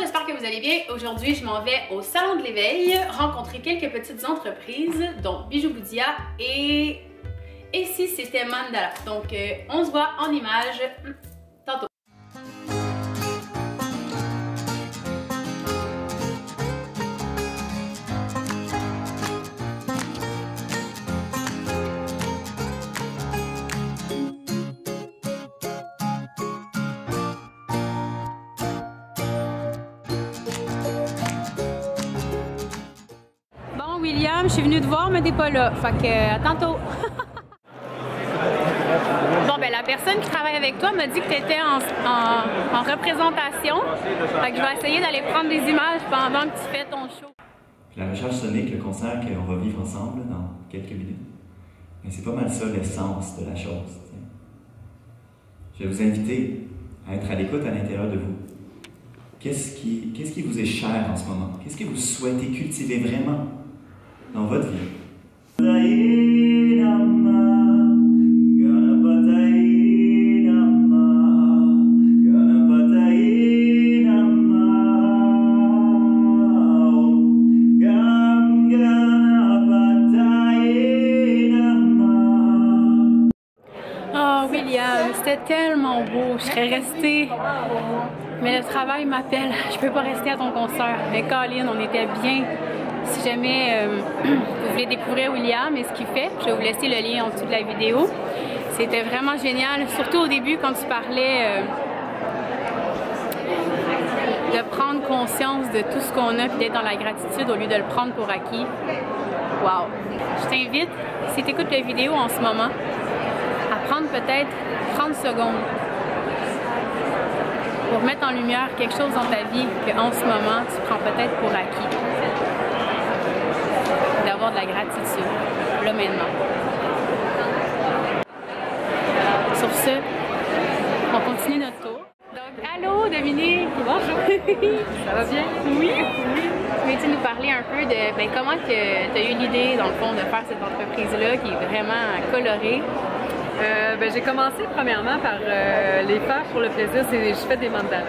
j'espère que vous allez bien. Aujourd'hui, je m'en vais au Salon de l'éveil rencontrer quelques petites entreprises, dont Bijoux Boudia et si c'était Mandala. Donc, on se voit en images tantôt. William, je suis venue te voir, mais t'es pas là. Fait que, à tantôt. Bon, ben la personne qui travaille avec toi m'a dit que tu étais en représentation. Fait que je vais essayer d'aller prendre des images pendant que tu fais ton show. La recherche sonique, le concert qu'on va vivre ensemble dans quelques minutes, mais c'est pas mal ça l'essence de la chose. T'sais. Je vais vous inviter à être à l'écoute à l'intérieur de vous. Qu'est-ce qui vous est cher en ce moment? Qu'est-ce que vous souhaitez cultiver vraiment dans votre vie? Oh William, c'était tellement beau, je serais restée. Mais le travail m'appelle, je peux pas rester à ton concert. Mais Colin, on était bien. Si jamais vous voulez découvrir William et ce qu'il fait, je vais vous laisser le lien en dessous de la vidéo. C'était vraiment génial, surtout au début quand tu parlais de prendre conscience de tout ce qu'on a et d'être dans la gratitude au lieu de le prendre pour acquis. Wow! Je t'invite, si tu écoutes la vidéo en ce moment, à prendre peut-être 30 secondes pour mettre en lumière quelque chose dans ta vie qu'en ce moment, tu prends peut-être pour acquis. D'avoir de la gratitude, là maintenant. Sur ce, on continue notre tour. Donc, allô Dominique! Bonjour! Ça va bien? Oui! Peux-tu nous parler un peu de comment tu as eu l'idée, dans le fond, de faire cette entreprise-là qui est vraiment colorée? J'ai commencé premièrement par les faire pour le plaisir. Je fais des mandalas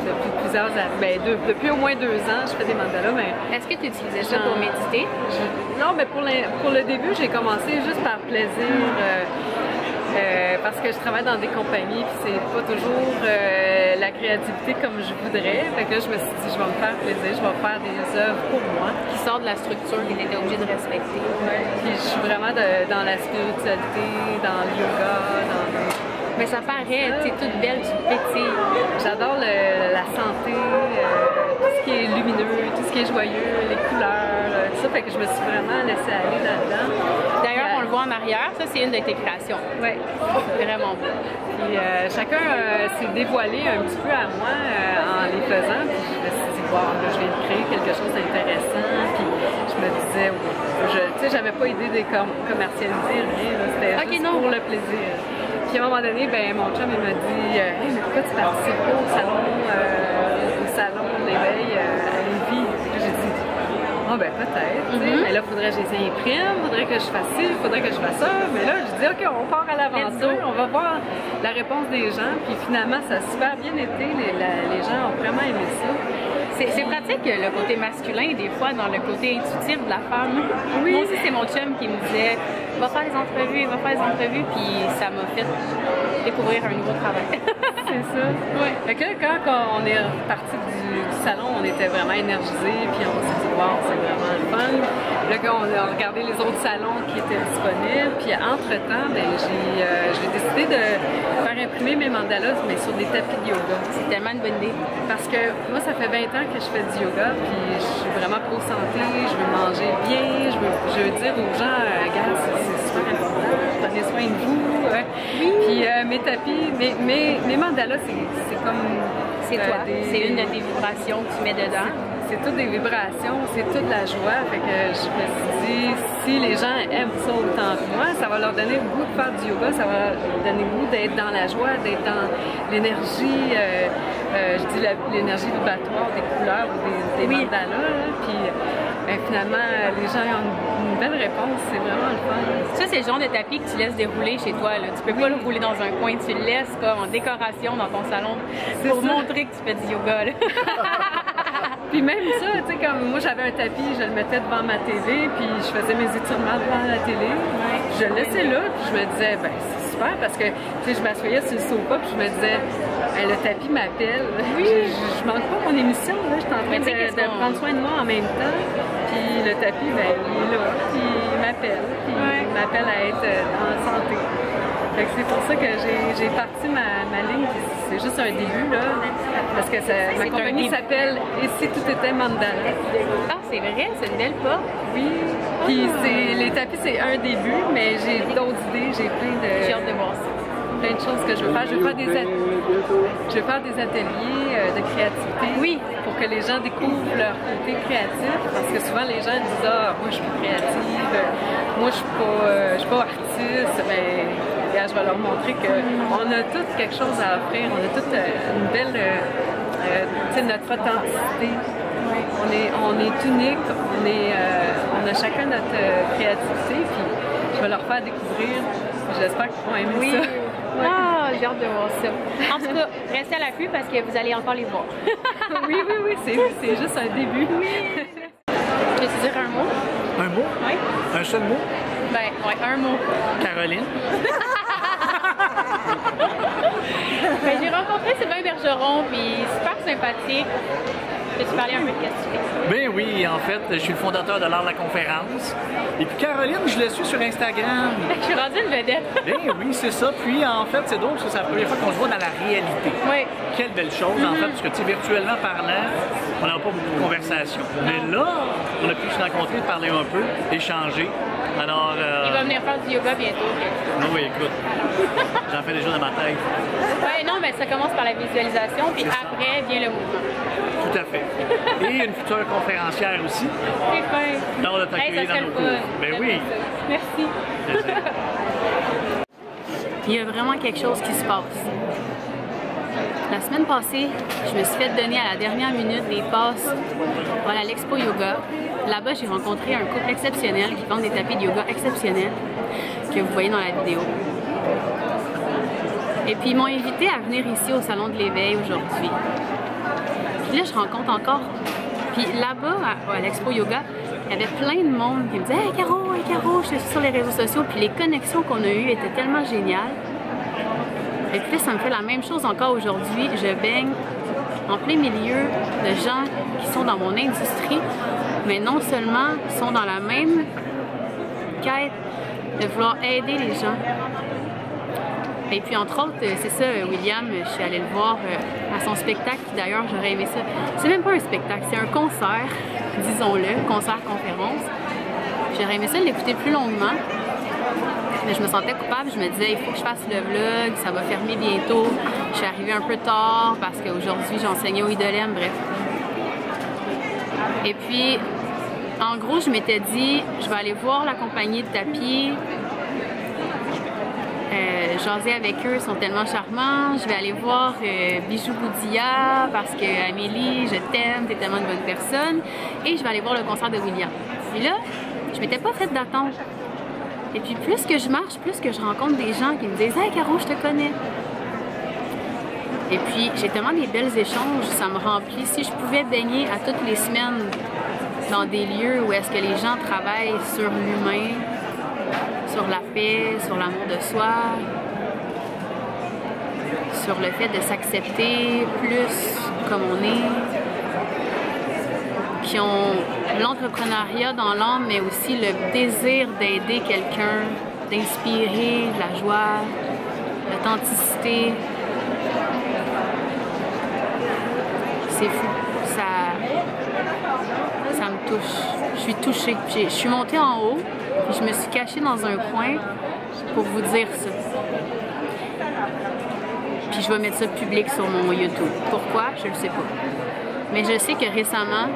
depuis plusieurs années. Depuis au moins 2 ans, je fais des mandalas. Est-ce que tu utilisais ça pour méditer? Non, mais pour le début, j'ai commencé juste par plaisir. Parce que je travaille dans des compagnies puis c'est pas toujours la créativité comme je voudrais. Fait que là, je me suis dit, je vais me faire plaisir, je vais faire des œuvres pour moi. Qui sort de la structure que tu étais obligée de respecter. Ouais. Puis je suis vraiment dans la spiritualité, dans le yoga, Mais ça paraît, tu es toute belle, tu pétilles. J'adore la santé, tout ce qui est lumineux, tout ce qui est joyeux, les couleurs, tout ça. Fait que je me suis vraiment laissée aller là-dedans. D'ailleurs, on le voit en arrière, ça c'est une de tes créations. Oui. Vraiment beau. Puis chacun s'est dévoilé un petit peu à moi en les faisant. Puis je me suis dit, wow, là, je viens de créer quelque chose d'intéressant. Puis je me disais, tu sais, j'avais pas idée de commercialiser rien. C'était juste pour le plaisir. Puis à un moment donné, mon chum il m'a dit hey, mais pourquoi tu participes pas au salon de l'éveil à Lévis? J'ai dit peut-être. Mais là, il faudrait que je les imprime, il faudrait que je fasse ci, il faudrait que je fasse ça. Mais là, je dis OK, on part à l'aventure, on va voir la réponse des gens. Puis finalement, ça a super bien été. Les gens ont vraiment aimé ça. C'est pratique le côté masculin, des fois, dans le côté intuitif de la femme. Oui. Moi aussi, c'est mon chum qui me disait va faire des entrevues, puis ça m'a fait découvrir un nouveau travail. C'est ça. Oui. Fait que là, quand on est parti du salon, on était vraiment énergisés, puis on s'est dit wow, c'est vraiment le fun. Là, quand on a regardé les autres salons qui étaient disponibles, puis entre-temps, j'ai décidé de faire imprimer mes mandalas, mais sur des tapis de yoga. C'est tellement une bonne idée. Parce que moi, ça fait 20 ans que je fais du yoga, puis je suis vraiment pro-santé, je veux manger bien, je veux dire aux gens, regarde, c'est super important, prenez soin de vous. Oui. Puis mes tapis, mes mandalas, c'est comme... C'est toi, c'est une de tes vibrations que tu mets dedans. C'est toutes des vibrations, c'est toute la joie. Fait que je me suis dit, si les gens aiment ça autant que moi, ça va leur donner le goût de faire du yoga, ça va leur donner le goût d'être dans la joie, d'être dans l'énergie, je dis l'énergie vibratoire des couleurs ou des mandalas. Puis finalement, les gens ont une belle réponse, c'est vraiment le fun. Ça, c'est le genre de tapis que tu laisses dérouler chez toi. Là. Tu peux pas le rouler dans un coin, tu le laisses comme en décoration dans ton salon pour montrer que tu fais du yoga. Là. Puis même ça, tu sais, comme moi j'avais un tapis, je le mettais devant ma télé, puis je faisais mes étirements devant la télé. Je le laissais là, puis je me disais, ben c'est super parce que, tu sais, je m'assoyais sur le sofa, puis je me disais, hey, le tapis m'appelle. Oui. Je manque pas mon émission, là. Je suis en train de prendre soin de moi en même temps. Puis le tapis, ben il est là, puis il m'appelle. Puis il m'appelle à être en santé. Fait que c'est pour ça que j'ai parti ma ligne, c'est juste un début, là, parce que ma compagnie s'appelle « Et si tout était mandala ». Ah, c'est vrai, c'est une belle porte. Oui, puis les tapis, c'est un début, mais j'ai d'autres idées, j'ai plein de... J'ai hâte de voir ça. Plein de choses que je veux faire. Je veux faire des ateliers de créativité. Oui. Pour que les gens découvrent leur côté créatif, parce que souvent les gens disent « Ah, moi je suis créative, moi je suis pas artiste », ben, je vais leur montrer qu'on a tous quelque chose à offrir, on a toute une belle, tu sais, notre authenticité. On est unique, on a chacun notre créativité, puis je vais leur faire découvrir. J'espère qu'ils vont aimer ça. Ah, j'ai hâte de voir ça. En tout cas, restez à l'affût parce que vous allez encore les voir. Oui, c'est juste un début. Peux-tu dire un mot? Un mot? Oui. Un seul mot? Ben, ouais, un mot. Caroline. Ben, j'ai rencontré Sylvain Bergeron, puis super sympathique. Peux-tu parler un peu de qu'est-ce que tu fais? Ben oui, en fait, je suis le fondateur de l'Art de la conférence. Et puis Caroline, je la suis sur Instagram. Je suis rendue une vedette. Ben oui, c'est ça. Puis en fait, c'est drôle parce que c'est la première fois qu'on se voit dans la réalité. Oui. Quelle belle chose, en fait, parce que tu sais, virtuellement parlant, on n'a pas beaucoup de conversation. Mais là, on a pu se rencontrer, parler un peu, échanger. Alors, Il va venir faire du yoga bientôt. oui, écoute, j'en fais déjà dans ma tête. Ouais, non, mais ça commence par la visualisation, puis après vient le mouvement. Tout à fait. Et une future conférencière aussi. C'est fin. Donc, de t'accueillir dans nos cours. Ben oui. Merci. Il y a vraiment quelque chose qui se passe. La semaine passée, je me suis fait donner à la dernière minute des passes à l'Expo Yoga. Là-bas, j'ai rencontré un couple exceptionnel qui vend des tapis de yoga exceptionnels que vous voyez dans la vidéo. Et puis, ils m'ont invité à venir ici au Salon de l'Éveil aujourd'hui. Puis là, je rencontre encore. Puis là-bas, à l'Expo Yoga, il y avait plein de monde qui me disait « Hey Caro, je suis sur les réseaux sociaux. » Puis les connexions qu'on a eues étaient tellement géniales. Et puis là, ça me fait la même chose encore aujourd'hui. Je baigne en plein milieu de gens qui sont dans mon industrie, mais non seulement sont dans la même quête de vouloir aider les gens. Et puis entre autres, c'est ça, William, je suis allée le voir à son spectacle, d'ailleurs j'aurais aimé ça. C'est même pas un spectacle, c'est un concert, disons-le, concert-conférence. J'aurais aimé ça l'écouter plus longuement. Mais je me sentais coupable, je me disais il faut que je fasse le vlog, ça va fermer bientôt. Je suis arrivée un peu tard parce qu'aujourd'hui j'enseignais au Idolem, bref. Et puis, en gros, je m'étais dit, je vais aller voir la compagnie de tapis, jaser avec eux, ils sont tellement charmants. Je vais aller voir Bijou Boudia parce que Amélie, je t'aime, t'es tellement une bonne personne. Et je vais aller voir le concert de William. Puis là, je m'étais pas faite d'attendre. Et puis plus que je marche, plus que je rencontre des gens qui me disent « Hey Caro, je te connais ». Et puis j'ai tellement des belles échanges, ça me remplit. Si je pouvais baigner à toutes les semaines dans des lieux où est-ce que les gens travaillent sur l'humain, sur la paix, sur l'amour de soi, sur le fait de s'accepter plus comme on est, qui ont l'entrepreneuriat dans l'âme, mais aussi le désir d'aider quelqu'un, d'inspirer, de la joie, l'authenticité. C'est fou. Ça me touche. Je suis touchée. Je suis montée en haut, puis je me suis cachée dans un coin pour vous dire ça. Puis je vais mettre ça public sur mon YouTube. Pourquoi? Je le sais pas. Mais je sais que récemment,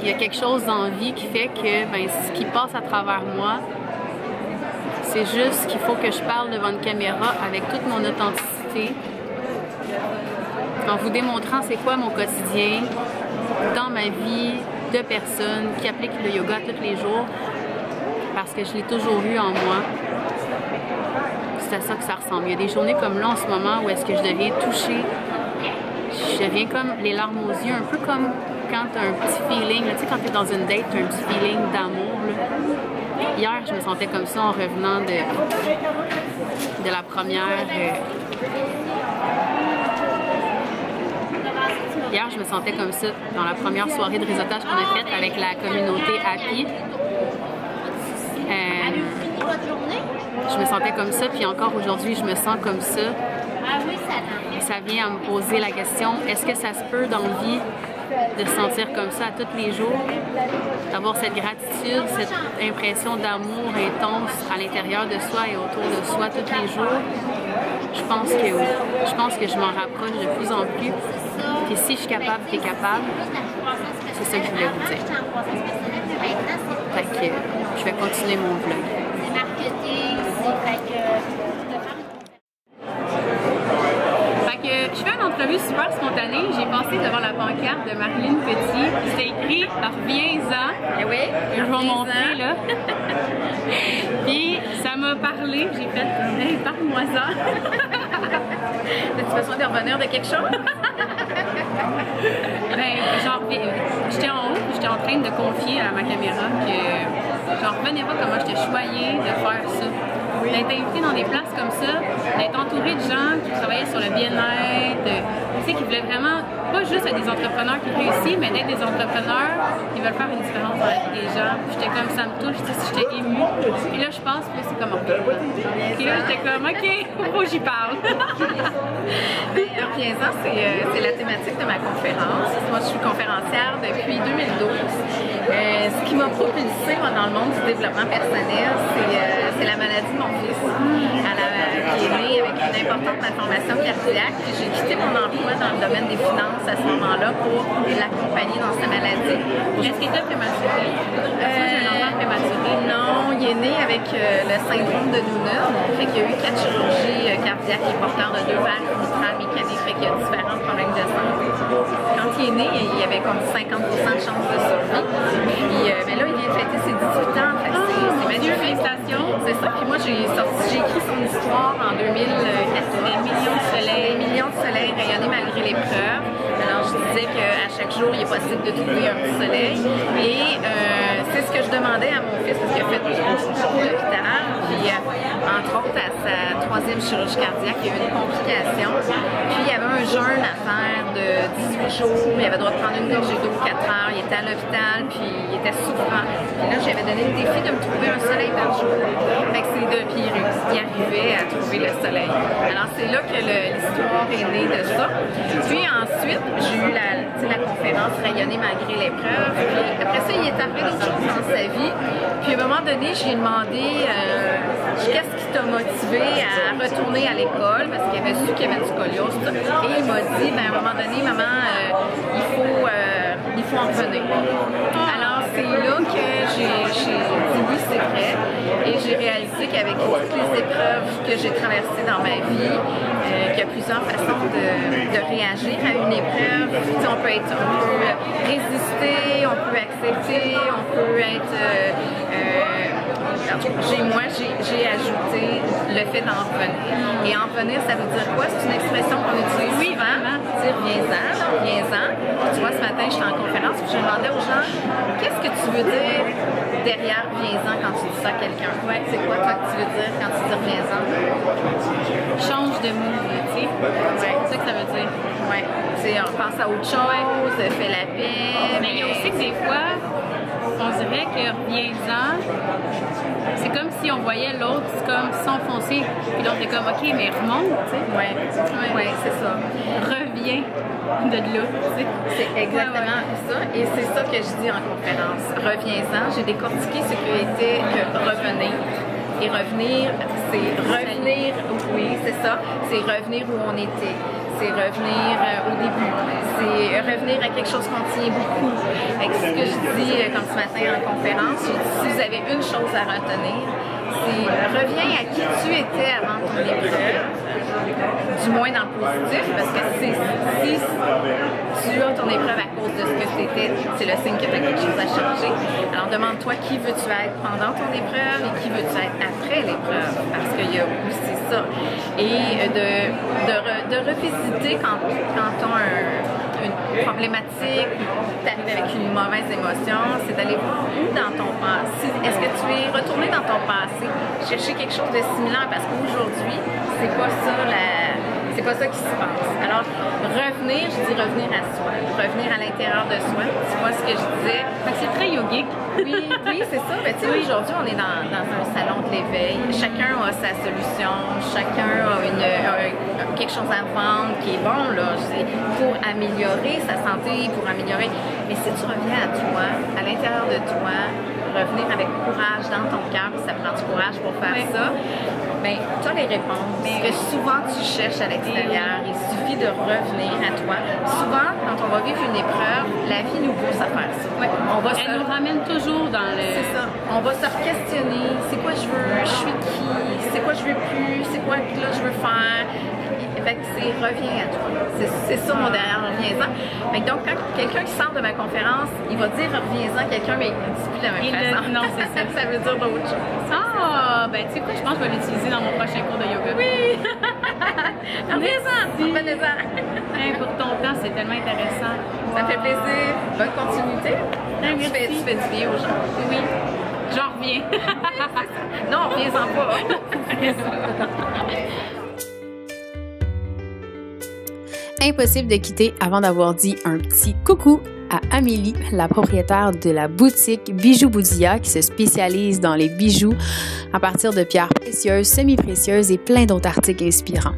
il y a quelque chose dans la vie qui fait que ce qui passe à travers moi, c'est juste qu'il faut que je parle devant une caméra avec toute mon authenticité, en vous démontrant c'est quoi mon quotidien dans ma vie de personne qui applique le yoga tous les jours, parce que je l'ai toujours eu en moi. C'est à ça que ça ressemble. Il y a des journées comme là en ce moment où est-ce que je deviens touchée. je deviens comme les larmes aux yeux, un peu comme quand tu as un petit feeling, tu sais, quand tu es dans une date, tu as un petit feeling d'amour. Hier, je me sentais comme ça en revenant de la première... Hier, je me sentais comme ça dans la première soirée de réseautage qu'on a faite avec la communauté Happy. Je me sentais comme ça, puis encore aujourd'hui, je me sens comme ça. Et ça vient à me poser la question, est-ce que ça se peut dans la vie de se sentir comme ça tous les jours, d'avoir cette gratitude, cette impression d'amour intense à l'intérieur de soi et autour de soi tous les jours? Je pense que oui. Je pense que je m'en rapproche de plus en plus. Et si je suis capable, tu es capable, c'est ça que je voulais vous dire. Fait que je vais continuer mon vlog. Je fais une entrevue super spontanée. J'ai passé devant la pancarte de Marilyn Petit. C'était écrit « Reviens-en ». Eh oui, je vais montrer là. Puis ça m'a parlé. J'ai fait « Hey, parle-moi-en ». As-tu besoin de revenir de quelque chose? Ben, genre, j'étais en haut, j'étais en train de confier à ma caméra que j'en revenais pas comment j'étais choyée de faire ça. D'être invitée dans des places comme ça, d'être entourée de gens qui travaillaient sur le bien-être, tu sais, qui voulaient vraiment, pas juste être des entrepreneurs qui réussissent, mais d'être des entrepreneurs qui veulent faire une différence dans la vie des gens. J'étais comme, ça me touche, j'étais émue. Et là, je pense que c'est comme, OK. Et là, j'étais comme, OK, faut que j'y parle. Reviens-en, c'est la thématique de ma conférence. Moi, je suis conférencière depuis 2012. Ce qui m'a propulsée dans le monde du développement personnel, c'est la maladie de mon fils, qui est née avec une importante malformation cardiaque. J'ai quitté mon emploi dans le domaine des finances à ce moment-là pour l'accompagner dans sa maladie. Est-ce qu'il était prématuré? J'ai un enfant prématuré. Non, il est né avec le syndrome de Noonan. Fait qu'il y a eu 4 chirurgies cardiaques et porteur de 2 valves mitrales mécaniques. Fait qu'il y a différents problèmes de santé. Quand il est né, il y avait comme 50% de chances de survie. Puis ben là, il vient de fêter ses 18 ans. C'est magnifique. Félicitations. C'est ça. Puis moi, j'ai écrit son histoire en 2014. Des millions de soleils. Des millions de soleils rayonnés malgré l'épreuve. Alors, je disais qu'à chaque jour, il est possible de trouver un petit soleil. Et c'est ce que je demandais à mon fils, parce qu'il a fait beaucoup de l'hôpital. Puis, entre autres, à sa 3e chirurgie cardiaque, il y a eu une complication. Puis, il y avait un jeûne à faire de 18 jours. Il avait le droit de prendre une gorgée d'eau 4 heures. Il était à l'hôpital, puis il était souffrant. Puis là, j'avais donné le défi de me trouver un soleil par jour. Fait que c'est de puis il arrivait à trouver le soleil. Alors, c'est là que l'histoire est née de ça. Puis ensuite, j'ai eu la conférence Rayonner malgré l'épreuve. Puis après ça, il est arrivé d'autres choses dans sa vie. Puis à un moment donné, j'ai demandé qu'est-ce qui t'a motivé à retourner à l'école, parce qu'il avait su qu'il y avait du scoliose. Et il m'a dit, ben, à un moment donné, maman, il faut en revenir. Alors, c'est là que j'ai dit oui, c'est vrai. Et j'ai réalisé qu'avec toutes les épreuves que j'ai traversées dans ma vie, qu'il y a plusieurs façons de réagir à une épreuve. On peut résister, on peut accepter, on peut être... j'ai ajouté le fait d'en revenir. Et en revenir, ça veut dire quoi? C'est une expression qu'on utilise souvent. Dire viens-en. Tu vois, ce matin, j'étais en conférence et je demandais aux gens, qu'est-ce que tu veux dire derrière viens-en quand tu dis ça à quelqu'un? Ouais, c'est quoi, toi, que tu veux dire quand tu dis viens-en? Change de mood, tu sais. Ouais, c'est ça que ça veut dire. Ouais. On pense à autre chose, fais la paix. Mais il y a aussi que des fois, on dirait que viens-en, c'est comme si on voyait l'autre comme s'enfoncer, puis l'autre est comme ok, mais remonte, tu sais. Ouais, c'est ça. Reviens de là, tu sais. C'est exactement ça, et c'est ça que je dis en conférence. Reviens-en, j'ai décortiqué ce que était revenir. Et revenir, c'est revenir, oui, c'est ça, c'est revenir où on était. C'est revenir au début. C'est revenir à quelque chose qu'on tient beaucoup. Avec ce que je dis, comme ce matin en conférence, j'ai dit, si vous avez une chose à retenir, c'est reviens à qui tu étais avant ton épreuve, du moins dans le positif, parce que si tu as ton épreuve à cause de ce que tu étais, c'est le signe que tu as quelque chose à changer. Alors demande-toi qui veux-tu être pendant ton épreuve et qui veux-tu être après l'épreuve, parce qu'il y a aussi ça. Et de revisiter quand on a problématique, tu arrives avec une mauvaise émotion, c'est d'aller où dans ton passé? Est-ce que tu es retourné dans ton passé, chercher quelque chose de similaire? Parce qu'aujourd'hui, c'est pas ça c'est pas ça qui se passe. Alors, revenir, je dis revenir à soi, revenir à l'intérieur de soi. Tu vois ce que je disais? Fait que c'est très yogique. Oui, c'est ça. Mais tu sais, aujourd'hui, on est dans un salon de l'éveil. Chacun a sa solution, chacun a quelque chose à vendre qui est bon, là, pour améliorer sa santé, pour améliorer. Mais si tu reviens à toi, à l'intérieur de toi, revenir avec courage dans ton cœur, ça prend du courage pour faire ça, bien, tu as les réponses. Mais que souvent tu cherches à l'extérieur, il suffit de revenir à toi. Souvent, quand on va vivre une épreuve, la vie nous pousse à faire ça. Ouais. Elle nous ramène toujours dans le... C'est ça. On va se questionner. C'est quoi je veux? Je suis qui? C'est quoi je veux plus? C'est quoi que là je veux faire? Fait que c'est reviens à toi. C'est ça mon derrière, reviens-en. Donc, quand quelqu'un qui sort de ma conférence, il va dire reviens-en à quelqu'un, mais il ne dit plus de la même façon. Non, c'est ça. Ça veut dire d'autres choses. Ah, ben tu sais quoi, je pense que je vais l'utiliser dans mon prochain cours de yoga. Oui! Reviens-en! Revenez-en! Pour ton temps, c'est tellement intéressant. Ça fait plaisir. Bonne continuité. Merci. Tu fais du bien aux gens. Oui. J'en reviens. Non, reviens-en pas. Impossible de quitter avant d'avoir dit un petit coucou à Amélie, la propriétaire de la boutique Bijoux Boudia qui se spécialise dans les bijoux à partir de pierres précieuses, semi-précieuses et plein d'autres articles inspirants.